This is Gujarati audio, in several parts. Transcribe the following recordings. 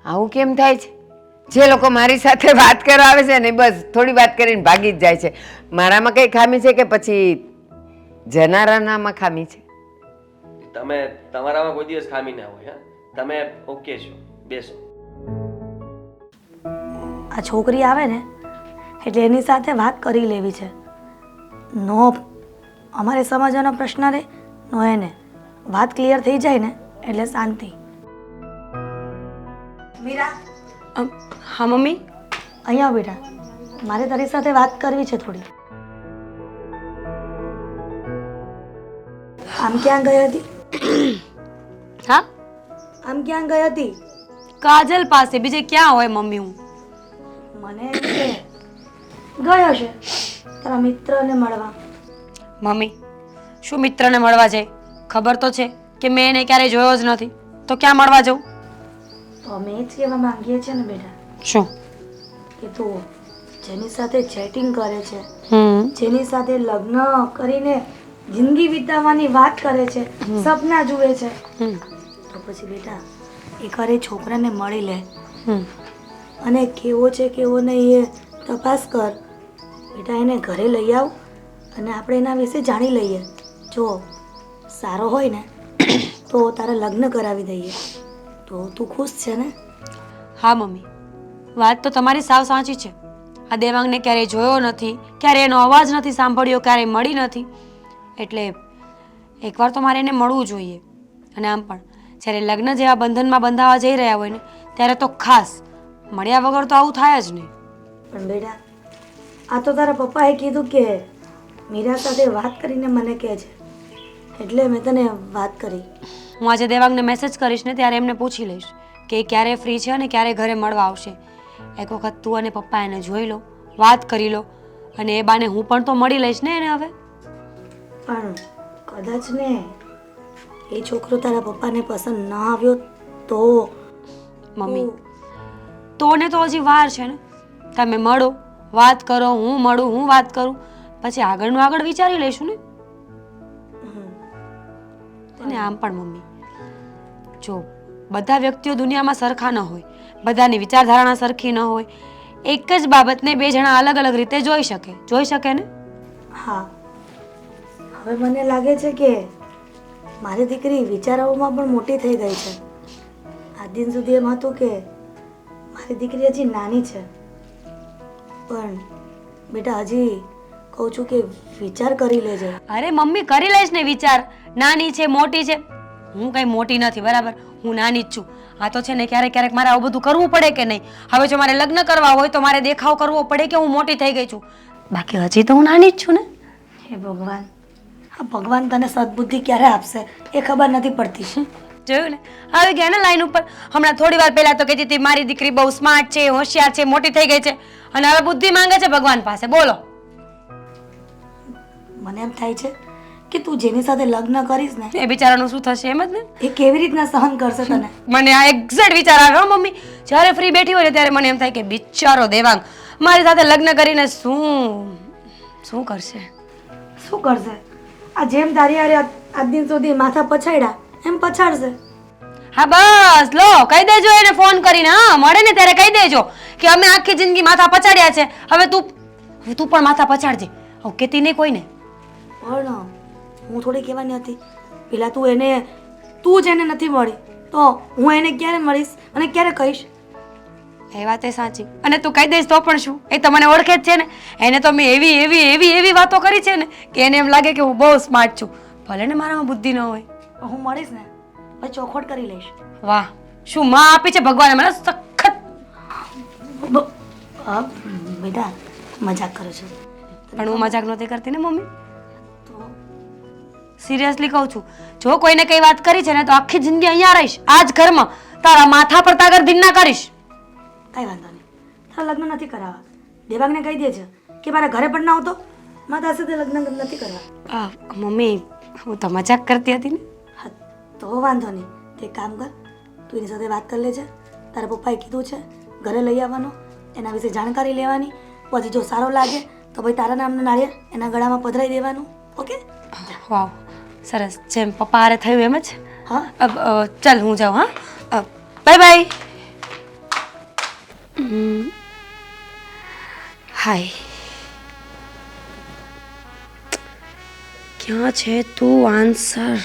આવું કેમ થાય છે? જે લોકો મારી સાથે વાત કરવા આવે છે ને બસ થોડી વાત કરીને ભાગી જ જાય છે. મારામાં કઈ ખામી છે કે પછી જનારાનામાં ખામી છે? તમે તમારામાં કોઈ દિવસ ખામી ના હોય. હા, તમે ઓકે છો, બેસો. આ છોકરી આવે ને એટલે એની સાથે વાત કરી લેવી છે. નો અમારે સમજવાનો પ્રશ્ન રહે, નો એને વાત ક્લિયર થઈ જાય ને એટલે શાંતિ. મીરા, હા મમ્મી. અહીંયા બેટા, મારે તારી સાથે વાત કરવી છે થોડી. આમ ક્યાં ગઈ હતી? હા, આમ ક્યાં ગઈ હતી? કાજલ પાસે. બીજે ક્યાં હોય મમ્મી હું? મને એમ કે ગયો છે તારા મિત્રને મળવા. મમ્મી, શું મિત્રને મળવા જાય? ખબર તો છે કે મેં એને ક્યારેય જોયો જ નથી, તો ક્યાં મળવા જવું? તો અમે જ કહેવા માંગીએ છીએ ને બેટા શું? કે તું જેની સાથે ચેટિંગ કરે છે, હમ જેની સાથે લગ્ન કરીને જિંદગી વિતાવવાની વાત કરે છે, સપના જુએ છે, હમ તો પછી બેટા એકવાર એ છોકરાને મળી લે હમ અને કેવો છે કેવો નહીં એ તપાસ કર. બેટા એને ઘરે લઈ આવ અને આપણે એના વિશે જાણી લઈએ. જો સારો હોય ને તો તારા લગ્ન કરાવી દઈએ. તો તું ખુશ છે ને? હા મમ્મી, વાત તો તમારી સાવ સાચી છે. આ દેવાંગને ક્યારેય જોયો નથી, ક્યારેય એનો અવાજ નથી સાંભળ્યો, ક્યારેય મળી નથી. એટલે એકવાર તો મારે એને મળવું જોઈએ. અને આમ પણ જ્યારે લગ્ન જેવા બંધનમાં બંધાવા જઈ રહ્યા હોય ને ત્યારે તો ખાસ મળ્યા વગર તો આવું થાય જ નહીં. પણ બેટા આ તો તારા પપ્પાએ કીધું કે મીરા સાથે વાત કરીને મને કહે છે, એટલે મેં તને વાત કરી. હું આજે દેવાંગને મેસેજ કરીશ ને ત્યારે એમને પૂછી લઈશ કે એ ક્યારે ફ્રી છે અને ક્યારે ઘરે મળવા આવશે. એક વખત તું અને પપ્પા એને જોઈ લો, વાત કરી લો, અને એ બાને હું પણ તો મળી લઈશ ને એને હવે. પણ કદાચ ને એ છોકરો તારા પપ્પાને પસંદ ન આવ્યો તો? મમ્મી, તો ને તો હજી વાર છે ને. તમે મળો, વાત કરો, હું મળું, હું વાત કરું, પછી આગળનું આગળ વિચારી લઈશું ને. અને આમ પણ મમ્મી, જો બધા વ્યક્તિઓ દુનિયામાં સરખા ન હોય, બધાની વિચારધારણા સરખી ન હોય, એક જ બાબતને બે જણા અલગ અલગ રીતે જોઈ શકે ને. હા, હવે મને લાગે છે કે મારી દીકરી વિચારોમાં પણ મોટી થઈ ગઈ છે. આજ દિન સુધી એમ હતું કે મારી દીકરી હજી નાની છે, પણ બેટા હજી કહું છું કે વિચાર કરી લેજે. અરે મમ્મી, કરી લઈશ ને વિચાર. નાની છે, મોટી છે? હું કઈ મોટી નથી, બરાબર? હું નાની જ છું. આ તો છે ને ક્યારેક ક્યારેક મારે આવું બધું કરવું પડે કે નહીં? હવે જો મારે લગ્ન કરવા હોય તો મારે દેખાવ કરવો પડે કે હું મોટી થઈ ગઈ છું. બાકી હજી તો હું નાની જ છું ને. હે ભગવાન, હા ભગવાન તને સદબુદ્ધિ ક્યારે આપશે એ ખબર નથી પડતી. જોયું ને, આવી ગયા ને લાઈન ઉપર. હમણાં થોડી વાર પહેલા તો કહેતી હતી મારી દીકરી બહુ સ્માર્ટ છે, હોશિયાર છે, મોટી થઈ ગઈ છે, અને હવે બુદ્ધિ માંગે છે ભગવાન પાસે. બોલો. મને એમ થાય છે કે તું જેની સાથે લગ્ન કરીશ ને એ બિચારાનું શું થશે એમ જ ને. એ કેવી રીતના સહન કરશે તને? મને આ એક્ઝેક્ટ વિચાર આવ્યો મમ્મી. જ્યારે ફ્રી બેઠી હોય ને ત્યારે મને એમ થાય કે બિચારો દેવાંગ મારી સાથે લગ્ન કરીને શું કરશે. શું કરશે? આ જેમ તારી હારે આજ દિન સુધી માથા પછાડ્યા એમ પછાડશે. હા બસ લો, કહી દેજો એને ફોન કરીને. હા, મળે ને ત્યારે કહી દેજો કે અમે આખી જિંદગી માથા પછાડ્યા છે, હવે તું પણ માથા પછાડજે. હું કહેતી નહીં કોઈને. પણ હું થોડી કહેવાની હતી. પેલા તું જ એને નથી મળી તો હું એને ક્યારે મળીશ અને ક્યારે કહીશ? એ વાત એ સાચી. અને તું કહી દઈશ તો પણ શું? એ તો મને ઓળખે જ છે ને. એને તો મેં એવી વાતો કરી છે ને કે એને એમ લાગે કે હું બહુ સ્માર્ટ છું. ભલે ને મારામાં બુદ્ધિ ન હોય. હું મળીશ ને પછી ચોખવટ કરી લઈશ. વાહ, શું માં આપી છે ભગવાને મને સખત. બેટા મજાક કરું છું. પણ હું મજાક નહોતી કરતી ને મમ્મી. તો સિરિયસલી કહું છું, જો કોઈને કઈ વાત કરી છે ને તો આખી જિંદગી અહીંયા રહીશ, આ જ ઘરમાં તારા માથા પર તાગર દિન ના કરીશ. કઈ વાંધો નહીં, તારા લગ્ન નથી કરાવવા. દેવાંગને કહી દે છે કે મારા ઘરે પણ ના આવતો, મારા સાથે લગ્ન નથી કરવા. મમ્મી, હું તો મજાક કરતી હતી ને. હા તો વાંધો નહીં. તે કામ કર, તું એની સાથે વાત કરી લેજે. તારા પપ્પાએ કીધું છે ઘરે લઈ આવવાનો, એના વિશે જાણકારી લેવાની. પછી જો સારો લાગે તો ભાઈ તારા નામનું નાળિયેર એના ગળામાં પધરાઈ દેવાનું. ઓકે? વાવ, સરસ. જેમ પપ્પા હારે થયું એમ જ. હા. ચાલ હું જાઉં. હા, બાય બાય. હાય, ક્યાં છે તું? આન્સર.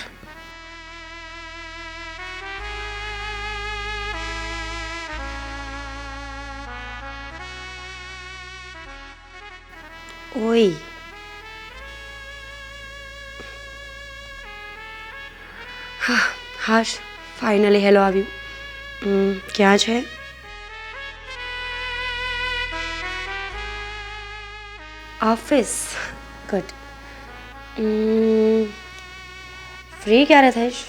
ઓય, હાશ, ફાઇનલી હેલો આવ્યું. ક્યાં છે? ઓફિસ. ગુડ. ફ્રી ક્યારે થઈશ?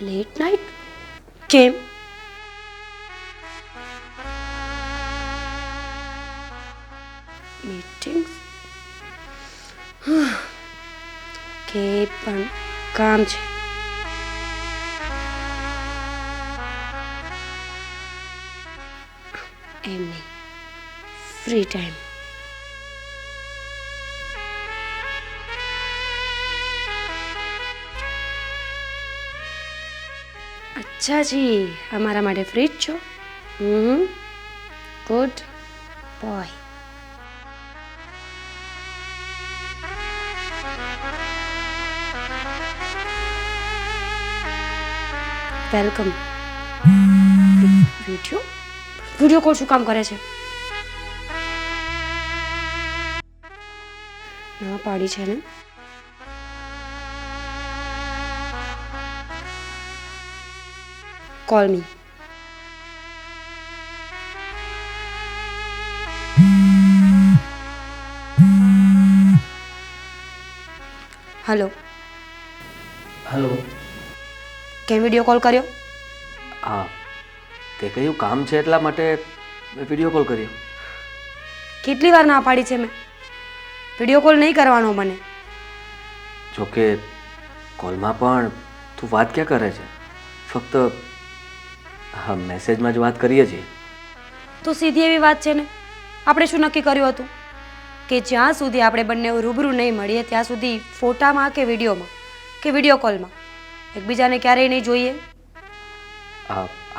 Late night? કેમ? મીટિંગ્સ? કે પણ કામ છે. એમ નહીં, ફ્રી ટાઈમ. અચ્છા જી, અમારા માટે ફ્રી જ છો? Good boy. Welcome. Video call શું કામ કરે છે? ના પાડી છે ને? કોલ મી. હલો. હલો. કેમ વિડીયો કોલ કર્યો? હા, તે કહ્યું કામ છે એટલા માટે મેં વિડીયો કોલ કર્યો. કેટલી વાર ના પાડી છે મેં? વિડીયો કોલ નહીં કરવાનો મને. જોકે કોલમાં પણ તું વાત ક્યાં કરે છે? ફક્ત હા મેસેજમાં જ વાત કરીએ છીએ. તો સીધી એવી વાત છે ને. આપણે શું નક્કી કર્યું હતું કે જ્યાં સુધી આપણે બંને રૂબરૂ નહીં મળીએ ત્યાં સુધી ફોટામાં કે વિડીયોમાં કે વિડીયો કોલમાં એકબીજાને ક્યારેય નહીં જોઈએ.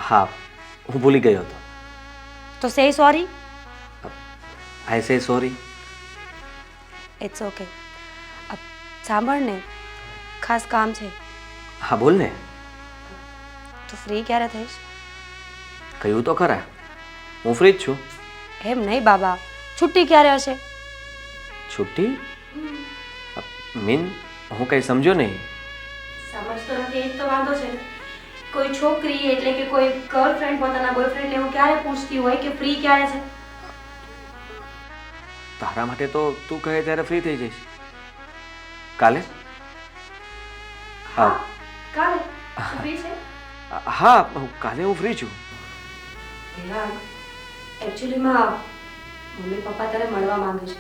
હા, હું ભૂલી ગયો હતો. તો સે સોરી. આઈ સે સોરી. It's okay. સાંભળ ને, ખાસ કામ છે. હા બોલ ને. તો ફ્રી ક્યારે થઈશ? કહ્યું તો ખરા, હું ફ્રી જ છું. એમ નહીં બાબા, છુટ્ટી ક્યારે હશે? છુટ્ટી? મીન હું કંઈ સમજ્યો નહીં. સમજતો નથી એ જ તો વાંધો છે ને. કોઈ છોકરી એટલે કે કોઈ ગર્લફ્રેન્ડ પોતાના બોયફ્રેન્ડને એવું ક્યારે પૂછતી હોય કે ફ્રી ક્યારે છે? તારા માટે તો તું કહે ત્યારે ફ્રી થઈ જઈશ. કાલે? હા કાલે ફ્રી છે? હા, કાલે હું ફ્રી છું. એકચ્યુઅલીમાં મમ્મી પપ્પા તારે મળવા માંગે છે.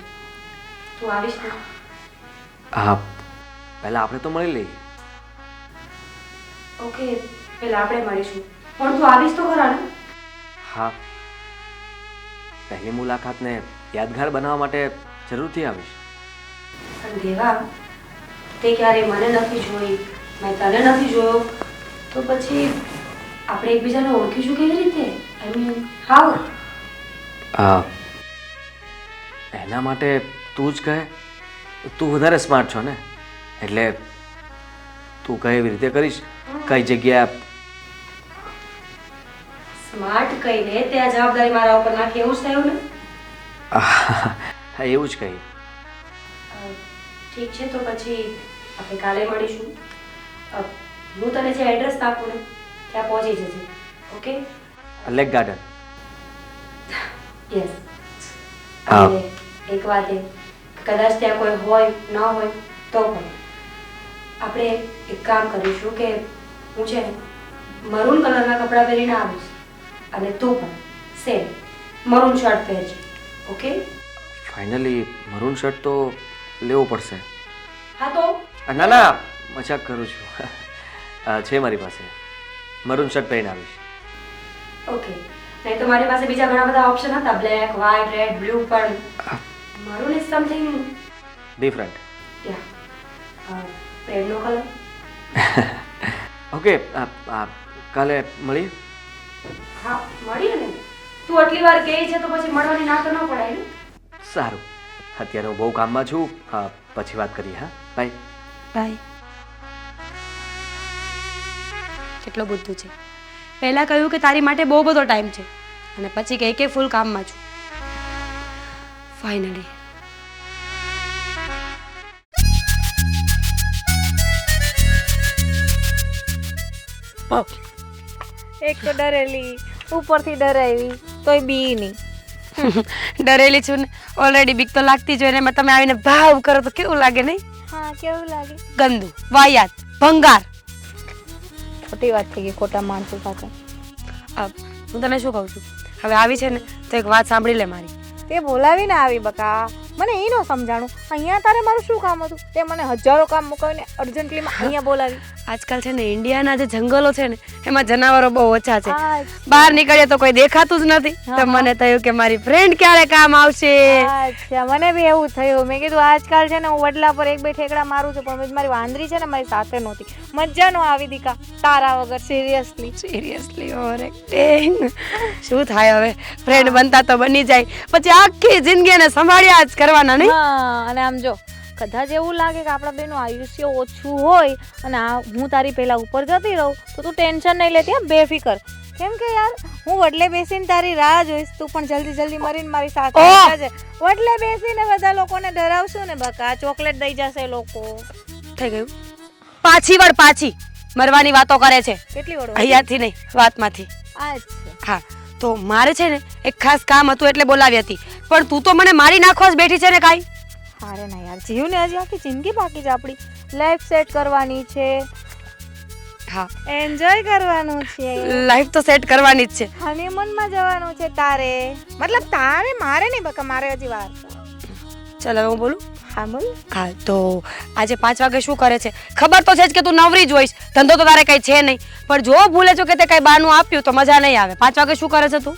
તું આવીશ ને? હા, પહેલા આપણે તો મળી લઈએ. ઓકે, પહેલા આપણે મળીશું, પણ તું આવીશ તો ખરા ને? હા, પહેલી મુલાકાતને યાદગાર બનાવવા માટે જરૂરથી આવીશ. પણ દેવા, તે ક્યારે મને નથી જોઈ, મેં તને નથી જોયો, તો પછી આપણે એકબીજાને ઓળખીશું કેવી રીતે? I mean how? એના માટે તું જ કહે. તું વધારે સ્માર્ટ છો ને, એટલે તું કહે એવી રીતે કરીશ. કઈ જગ્યા? સ્માર્ટ કહીને તે આ જવાબદારી મારા ઉપર નાખી એવું જ થયું ને? હા, એવું જ કહી. ઠીક છે, તો પછી આપણે કાલે મળીશું. હું તને જે એડ્રેસ આપું ને ત્યાં પહોંચી જજે. ઓકે? Lake garden. યસ. હા. અને એક વાત એ, કદાચ ત્યાં કોઈ હોય ન હોય તો પણ આપણે એક કામ કરીશું કે હું છે ને મરૂન કલરના કપડાં પહેરીને આવીશ અને તું પણ સેમ મરૂન શર્ટ પહેરજે. ઓકે? ફાઇનલી મરૂન શર્ટ તો લેવો પડશે. હા તો ના ના, મજાક કરું છું. છે મારી પાસે. મરૂન શર્ટ પહેરીને આવીશ. ઓકે. નહીં તો મારી પાસે બીજા ઘણા બધા ઓપ્શન હતા, બ્લેક, વ્હાઇટ, રેડ, બ્લુ, પણ મરૂન ઇઝ સમથિંગ ડિફરન્ટ. પ્રેમનો કલર ઓકે કાલે મળીએ. હા મળીએ ને. તું આટલી વાર કહે છે તો પછી મળવાની ના તો ન પડાય ને. સારું, અત્યારે હું બહુ કામમાં છું. હા, પછી વાત કરીએ. હા, બાય. બાય. કેટલો બધું છે. પહેલા કહ્યું કે તારી માટે બહુ બધો ટાઈમ છે અને પછી કહે કે ફૂલ કામમાં છું. ફાઇનલી એક તો ડરેલી ઉપરથી ડરાવી તોય બી નહીં. ડરેલી છું ને, ઓલરેડી બીક તો લાગતી જ હોય ને એમાં તમે આવીને ભાવ કરો તો કેવું લાગે નહીં? હા કેવું લાગે? ગંદુ, વાહિયાત, ભંગાર. ખોટી વાત થઈ ગઈ ખોટા માણસો સાથે. હું તને શું કહું છું, હવે આવી છે ને તો એક વાત સાંભળી લે મારી. તે બોલાવીને આવી બકા, મને એ ન સમજાણું અહીંયા તારે મારું શું કામ હતું? તે મને હજારો કામ મુકાવીને અર્જન્ટલીમાં અહીંયા બોલાવી. આજકાલ છે ને ઇન્ડિયાના જે જંગલો છે ને એમાં જનાવરો બહુ ઓછા છે. અચ્છા. બહાર નીકળીએ તો કોઈ દેખાતું જ નથી. તો મને થયું કે મારી ફ્રેન્ડ ક્યારે કામ આવશે. અચ્છા, મને બી એવું થયું. મેં કીધું આજકાલ છે ને હું વડલા પર એક બે ઠેકડા મારું છું પણ મારી વાંદરી છે ને મારી સાથે નહોતી. મજા નો આવી દીકા તારા વગર. Seriously over acting. શું થાય હવે, ફ્રેન્ડ બનતા તો બની જાય પછી આખી જિંદગી એને સંભાળ્યા જ કરવાના નહીં. હા, અને આમ જો કદાચ એવું લાગે કે આપણા બેનું આયુષ્ય ઓછું હોય અને હું તારી પહેલા ઉપર જતી રહું તો તું ટેન્શન નહીં લેતી. બેફિકર. કેમ કે યાર હું વડલે બેસીને તારી રાહ જોઈશ, તું પણ જલ્દી મરીને મારી સાથે આવજે. વડલે બેસીને બધા લોકોને ડરાવશું ને બકા, ચોકલેટ દઈ જશે લોકો. થઈ ગયું. પાછી વળ પાછી મરવાની વાતો કરે છે. કેટલી વડો? અહીંયાથી નહીં, વાતમાંથી. અચ્છા. હા, તો મારે છે ને એક ખાસ કામ હતું એટલે બોલાવી હતી, પણ તું તો મને મારી નાખવા જ બેઠી છે ને કાઈ. અરે ના યાર, જીવને હજી આખી જિંદગી બાકી છે આપણી. લાઈફ સેટ કરવાની છે. હા, એન્જોય કરવાનું છે. લાઈફ તો સેટ કરવાની જ છે. હનીમૂનમાં જવાનું છે તારે. મતલબ તારે, મારે નહીં બકા, મારે હજી વાર. ચાલ હવે હું બોલું. હા બોલ. હા, તો આજે 5 વાગે શું કરે છે ખબર તો છે જ કે તું નવરી જ હોઈશ, ધંધો તો તારે કઈ છે નહીં, પણ જો ભૂલે છો કે તે કઈ બાનું આપ્યું તો મજા નહીં આવે. 5 વાગે શું કરે છે તું?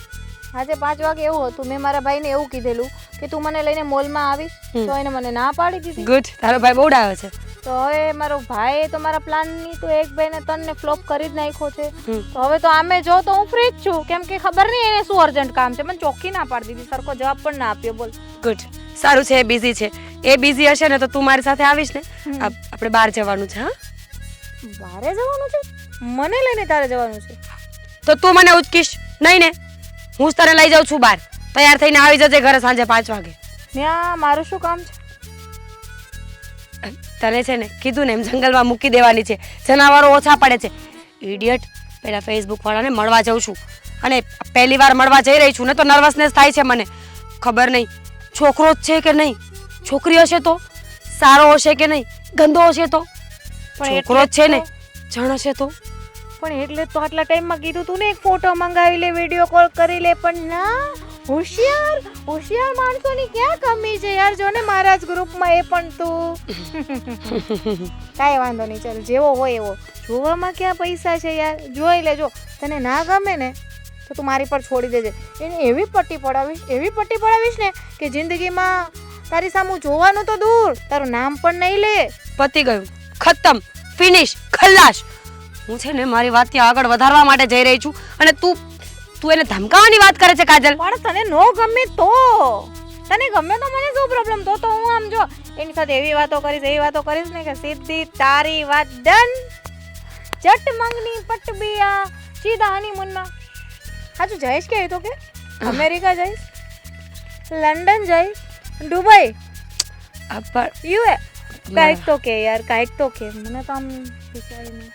આજે 5 વાગે એવું હતું, મેં મારા ભાઈને એવું કીધેલું કે તું મને લઈને મોલમાં આવીશ, તો એને મને ના પાડી દીધી. ગુડ, તારો ભાઈ બહુ ડાયો છે. તો હવે મારો ભાઈ તો મારા પ્લાનની તો એક ભાઈને 3 ને ફ્લોપ કરી જ નાખ્યો છે. તો હવે તો આમે જો તો હું ફ્રી જ છું, કેમ કે ખબર નહીં એને શું અર્જન્ટ કામ છે. મને ચોખ્ખી ના પાડી દીધી, સરખો જવાબ પણ ના આપ્યો. બોલ. ગુડ, સારું છે એ બિઝી છે. એ બિઝી હશે ને તો તું મારી સાથે આવીશ ને, આપણે બહાર જવાનું છે. હા, બારે જવાનું છે? મને લઈને તારે જવાનું છે? તો તું મને ઉચકીશ નહીં ને, હું જ તને લઈ જાઉં છું બહાર. તૈયાર થઈને આવી જજે ઘરે સાંજે 5 વાગે. ત્યાં મારું શું કામ છે? તને છે ને કીધું ને એમ જંગલમાં મૂકી દેવાની છે, જનાવરો ઓછા પડે છે. ઇડિયટ, પેલા ફેસબુક વાળાને મળવા જાઉં છું અને પહેલી વાર મળવા જઈ રહી છું ને તો નર્વસનેસ થાય છે મને. ખબર નહીં છોકરો જ છે કે નહીં, છોકરી હશે તો, સારો હશે કે નહીં, ગંદો હશે તો. છોકરો જ છે ને, જણ હશે તો. પણ એટલે તો આટલા ટાઈમમાં કીધું તું ને એક ફોટો મંગાવી લે, વિડીયો કોલ કરી લે, પણ ના. હોશિયાર માણસોની ક્યાં કમી છે યાર. જો ને મારા જ ગ્રુપમાં એ પણ તું. કાંઈ વાંધો નહીં, ચાલ જેવો હોય એવો. જોવામાં ક્યાં પૈસા છે યાર, જોઈ લેજો. તને ના ગમે ને તો તું મારી પર છોડી દેજે. એને એવી પટ્ટી પડાવીશ ને કે જિંદગીમાં તારી સામું જોવાનું તો દૂર, તારું નામ પણ નહીં લે. પતી ગયું, ખતમ, ફિનિશ, ખલ્લાસ. હું છે ને મારી વાત ત્યાં આગળ વધારવા માટે જઈ રહી છું અને તું એને ધમકાવવાની વાત કરે છે કાજલ. પણ તને નો ગમે તો, તને ગમે તો મને શું પ્રોબ્લેમ? તો હું આમ જો એની સાથે એવી વાતો કરીશ ને કે સીધી તારી વાત ડન. ચટ મંગની પટ બિયા, સીધા હનીમૂનમાં. હાજુ જઈશ કે તો કે અમેરિકા જઈશ, લંડન જઈશ, દુબઈ, યુએ કાંઈક તો કે યાર, કાંઈક તો કે. મને તો આમ વિચારીને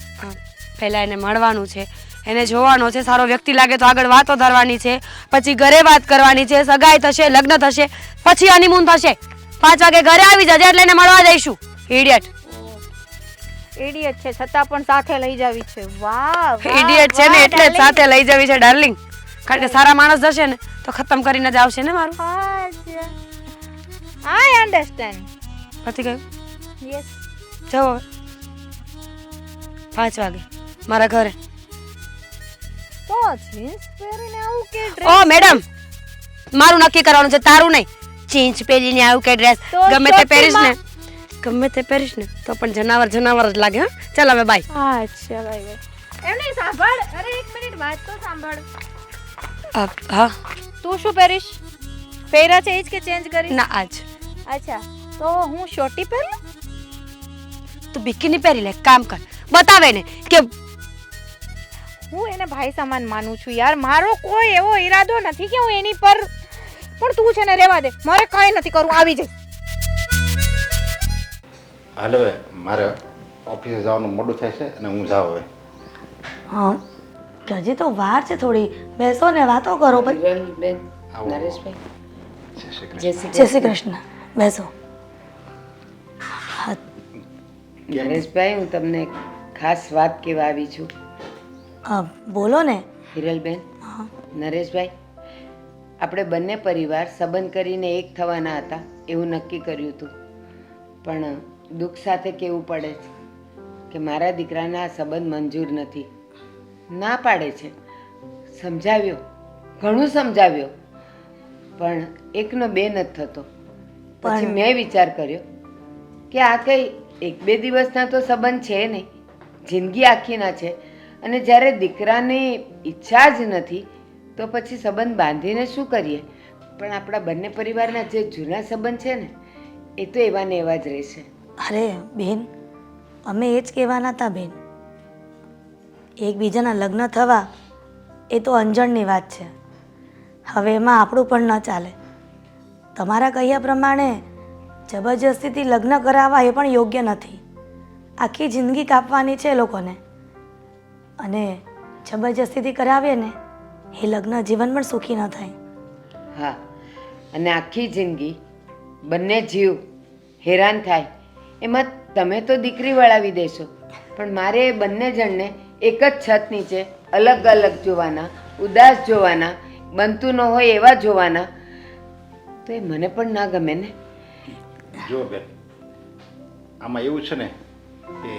પહેલા એને મળવાનું છે, એને જોવાનો છે, સારો વ્યક્તિ લાગે તો આગળ વાતો ધરવાની છે, પછી ઘરે વાત કરવાની છે, સગાઈ થશે, લગ્ન થશે, પછી હનીમૂન થશે. 5 વાગે ઘરે આવી જજે એટલે એને મળવા જઈશું. ઇડિયટ. ઇડિયટ છે છતાં પણ સાથે લઈ જાવી છે. વાહ, ઇડિયટ છે ને એટલે જ સાથે લઈ જવી છે ડાર્લિંગ, કારણ કે સારા માણસ જશે ને તો ખતમ કરીને જ આવશે ને મારું. આઈ અન્ડરસ્ટેન્ડ. પતી ગયું? યસ. જાઓ 5 વાગે મારા ઘરે. તો જીન્સ પહેરીને આવું કે ડ્રેસ? ઓ મેડમ, મારું નક્કી કરવાનું છે, તારું નહીં. જીન્સ પહેરીને આવું કે ડ્રેસ, ગમે તે પહેરીશ ને ગમે તે પહેરીશ ને તો પણ જનાવર જનાવર જ લાગે. હા ચાલ હવે બાય. અચ્છા ભાઈ એમ નહીં સાંભળ અરે એક મિનિટ વાત તો સાંભળ હા તું શું પહેરીશ પહેરા છે એ જ કે ચેન્જ કરીશ ના આજ અચ્છા તો હું શોર્ટી પહેરું તું બિકીની પહેરી લે. કામ કર બતાવે ને કે હું એને ભાઈ સમાન માનું છું યાર મારો કોઈ એવો ઈરાદો નથી કે હું એની પર પણ તું છે ને રહેવા દે મારે કાંઈ નથી કરવું આવી જઈશ હાલ હવે મારે ઓફિસે જવાનું મોડું થાય છે અને હું જાઉં હવે. હા હજી તો વાર છે થોડી, બેસો ને વાતો કરો ભાઈ. હિરલબેન, આવો. નરેશભાઈ, જય શ્રી કૃષ્ણ. જય શ્રી જય શ્રી કૃષ્ણ, બેસો. હા, નરેશભાઈ, હું તમને એક ખાસ વાત કહેવા આવી છું. બોલો ને. હિરલબેન, હા, નરેશભાઈ, આપણે બંને પરિવાર સંબંધ કરીને એક થવાના હતા એવું નક્કી કર્યું હતું, પણ દુઃખ સાથે કહેવું પડે છે કે મારા દીકરાને આ સંબંધ મંજૂર નથી. ના પાડે છે. સમજાવ્યો, ઘણું સમજાવ્યો, પણ એકનો બે નથી થતો. પછી મેં વિચાર કર્યો કે આ કંઈ એક બે દિવસના તો સંબંધ છે નહીં, જિંદગી આખીના છે. અને જ્યારે દીકરાની ઈચ્છા જ નથી તો પછી સંબંધ બાંધીને શું કરીએ? પણ આપણા બંને પરિવારના જે જૂના સંબંધ છે ને એ તો એવા ને એવા જ રહેશે. અરે બેન, અમે એ જ કહેવાના હતા બેન. એકબીજાના લગ્ન થવા એ તો અંજણની વાત છે. હવે એમાં આપણું પણ ન ચાલે. તમારા કહ્યા પ્રમાણે જબરજસ્તીથી લગ્ન કરાવવા એ પણ યોગ્ય નથી. આખી જિંદગી કાપવાની છે એ લોકોને, અને જબરજસ્તીથી કરાવીએ ને એ લગ્ન જીવન પણ સુખી ન થાય. હા, અને આખી જિંદગી બંને જીવ હેરાન થાય એમાં તમે તો દીકરી વળાવી દેશો, પણ મારે એ બંને જણને એક જ છત નીચે અલગ અલગ જોવાના, ઉદાસ જોવાના, બનતું ન હોય એવા જોવાના, તો એ મને પણ ના ગમે ને. જો બેન, આમાં એવું છે ને કે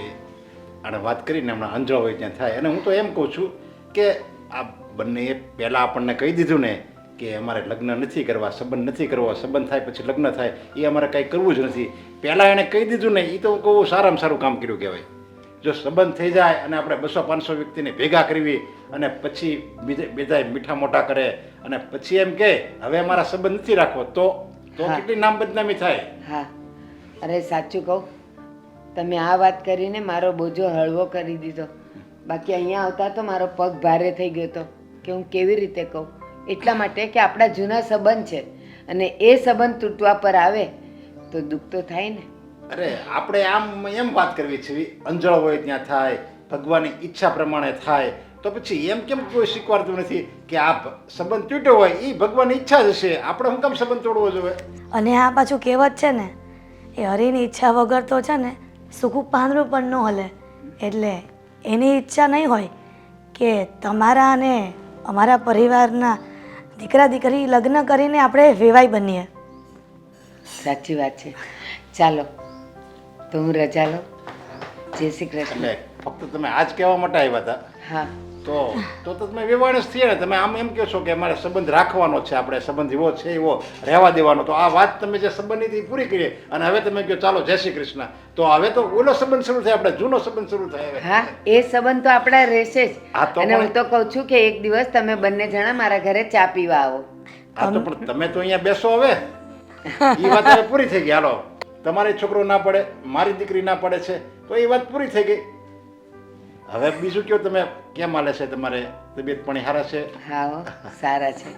આને વાત કરીને હમણાં અંજળ હોય ત્યાં થાય. અને હું તો એમ કહું છું કે આ બંને પહેલાં આપણને કહી દીધું ને કે અમારે લગ્ન નથી કરવા, સંબંધ નથી કરવો, સંબંધ થાય પછી લગ્ન થાય, એ અમારે કાંઈ કરવું જ નથી. પહેલાં એણે કહી દીધું ને, એ તો હું કહું સારામાં સારું કામ કર્યું કહેવાય. જો સંબંધ થઈ જાય અને આપણે 200-500 વ્યક્તિને ભેગા કરવી અને પછી બીજા મીઠા મોટા કરે અને પછી એમ કહે હવે અમારા સંબંધ નથી રાખવો, તો હા. કેટલી નામ બદનામી થાય. હા, અરે સાચું કહું, તમે આ વાત કરીને મારો બોજો હળવો કરી દીધો. બાકી અહીંયા આવતા તો મારો પગ ભારે થઈ ગયો હતો કે હું કેવી રીતે કહું. એટલા માટે કે આપણા જૂના સંબંધ છે અને એ સંબંધ તૂટવા પર આવે તો દુઃખ તો થાય ને. અરે આપણે આમ એમ વાત કરવી છે, અંજળ હોય ત્યાં થાય, ભગવાનની ઈચ્છા પ્રમાણે થાય, તો પછી એમ કેમ કોઈ સ્વીકારતું નથી કે આ સંબંધ તૂટ્યો હોય એ ભગવાનની ઈચ્છા જ હશે, આપણે શું કામ સંબંધ તોડવો જોઈએ? અને આ પાછું કહેવત છે ને, એ હરીની ઈચ્છા વગર તો છે ને સૂકું પાંદડું પણ ન હલે. એટલે એની ઈચ્છા નહીં હોય કે તમારા અને અમારા પરિવારના દીકરા દીકરી લગ્ન કરીને આપણે વેવાઈ બનીએ. સાચી વાત છે. ચાલો તો હું રજા લઉં. જય શ્રી કૃષ્ણ. એટલે ફક્ત તમે આજ કહેવા માટે આવ્યા હતા? હા, તો તમે વેવાણસ થયા ને, તમે આમ એમ કહો છો કે અમારે સંબંધ રાખવાનો છે, આપણે સંબંધ એવો છે એવો રહેવા દેવાનો. તો આ વાત તમે જે સંબંધની હતી એ પૂરી કરી અને હવે તમે કહો ચાલો જય શ્રી કૃષ્ણ, તો હવે તો ઓલો સંબંધ શરૂ થાય, આપણે જૂનો સંબંધ શરૂ થાય હવે. હા, એ સંબંધ તો આપણા રહેશે જ. હા, તો અને હું પણ- તો કહું છું કે એક દિવસ તમે બંને જણા મારા ઘરે ચા પીવા આવો. હા તો પણ તમે તો અહીંયા બેસો હવે, એ વાત હવે પૂરી થઈ ગઈ. હાલો, તમારી છોકરો ના પડે, મારી દીકરી ના પડે છે, તો એ વાત પૂરી થઈ ગઈ. હવે બીજું કયો, તમે કેમ હાલે છે? તમારે તબિયત પાણી સારા છે? હા હો, સારા છે.